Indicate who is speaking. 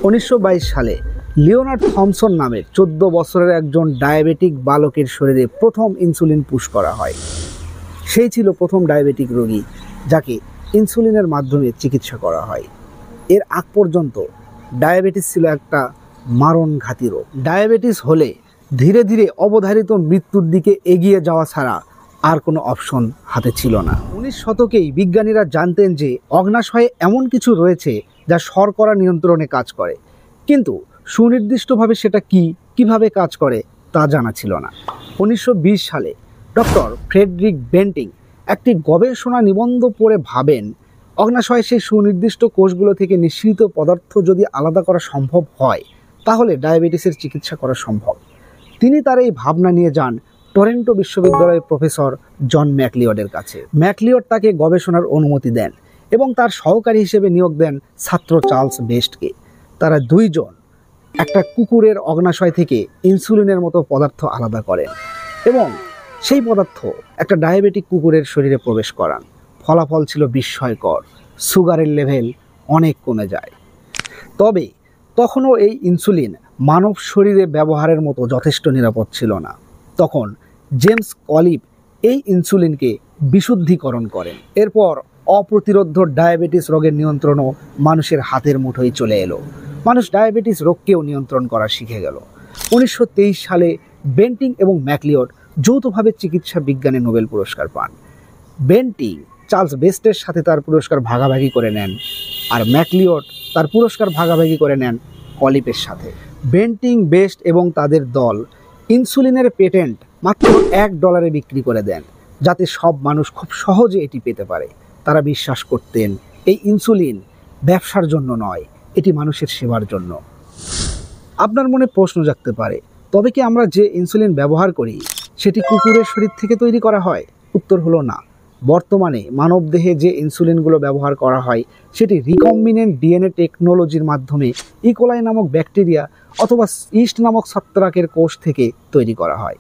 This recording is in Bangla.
Speaker 1: 1922 সালে লিওনার্ড থমসন নামের 14 বছরের একজন ডায়াবেটিক বালকের শরীরে প্রথম ইনসুলিন পুশ করা হয়। সেই ছিল প্রথম ডায়াবেটিক রোগী যাকে ইনসুলিনের মাধ্যমে চিকিৎসা করা হয়। এর আগ পর্যন্ত ডায়াবেটিস ছিল একটা মারণঘাতী রোগ। ডায়াবেটিস হলে ধীরে ধীরে অবধারিত মৃত্যুর দিকে এগিয়ে যাওয়া ছাড়া আর কোনো অপশন হাতে ছিল না। 19 শতকেই বিজ্ঞানীরা জানতেন যে অগ্ন্যাশয়ে এমন কিছু রয়েছে যা শর্করা নিয়ন্ত্রণে কাজ করে, কিন্তু সুনির্দিষ্টভাবে সেটা কিভাবে কাজ করে তা জানা ছিল না। 1920 সালে ডক্টর ফ্রেডরিক বেন্টিং একটি গবেষণা নিবন্ধ পড়ে ভাবেন, অগ্ন্যাশয়ে সেই সুনির্দিষ্ট কোষগুলো থেকে নিঃসৃত পদার্থ যদি আলাদা করা সম্ভব হয় তাহলে ডায়াবেটিসের চিকিৎসা করা সম্ভব। তিনি তার এই ভাবনা নিয়ে যান টরন্টো বিশ্ববিদ্যালয়ের প্রফেসর জন ম্যাকলিওডের কাছে। ম্যাকলিওড তাকে গবেষণার অনুমতি দেন এবং তার সহকারী হিসেবে নিয়োগ দেন ছাত্র চার্লস বেস্টকে। তারা দুইজন একটা কুকুরের অগ্ন্যাশয় থেকে ইনসুলিনের মতো পদার্থ আলাদা করেন এবং সেই পদার্থ একটা ডায়াবেটিক কুকুরের শরীরে প্রবেশ করান। ফলাফল ছিল বিস্ময়কর, সুগারের লেভেল অনেক কমে যায়। তবে তখনও এই ইনসুলিন মানব শরীরে ব্যবহারের মতো যথেষ্ট নিরাপদ ছিল না। তখন জেমস কলিপ এই ইনসুলিনকে বিশুদ্ধীকরণ করেন। এরপর অপ্রতিরোধ্য ডায়াবেটিস রোগের নিয়ন্ত্রণও মানুষের হাতের মুঠোয় চলে এলো। মানুষ ডায়াবেটিস রোগকেও নিয়ন্ত্রণ করা শিখে গেল। 1923 সালে বেন্টিং এবং ম্যাকলিওড যৌথভাবে চিকিৎসা বিজ্ঞানে নোবেল পুরস্কার পান। বেন্টিং চার্লস বেস্টের সাথে তার পুরস্কার ভাগাভাগি করে নেন, আর ম্যাকলিওড তার পুরস্কার ভাগাভাগি করে নেন কলিপের সাথে। বেন্টিং, বেস্ট এবং তাদের দল ইনসুলিনের পেটেন্ট মাত্র $1 বিক্রি করে দেন, যাতে সব মানুষ খুব সহজে এটি পেতে পারে। তারা বিশ্বাস করতেন এই ইনসুলিন ব্যবসার জন্য নয়, এটি মানুষের সেবার জন্য। আপনার মনে প্রশ্ন জাগতে পারে, তবে কি আমরা যে ইনসুলিন ব্যবহার করি সেটি কুকুরের শরীর থেকে তৈরি করা হয়? উত্তর হলো না। বর্তমানে মানবদেহে যে ইনসুলিনগুলো ব্যবহার করা হয় সেটি রিকম্বিনেন্ট ডিএনএ টেকনোলজির মাধ্যমে ইকোলাই নামক ব্যাকটেরিয়া অথবা ইস্ট নামক ছত্রাকের কোষ থেকে তৈরি করা হয়।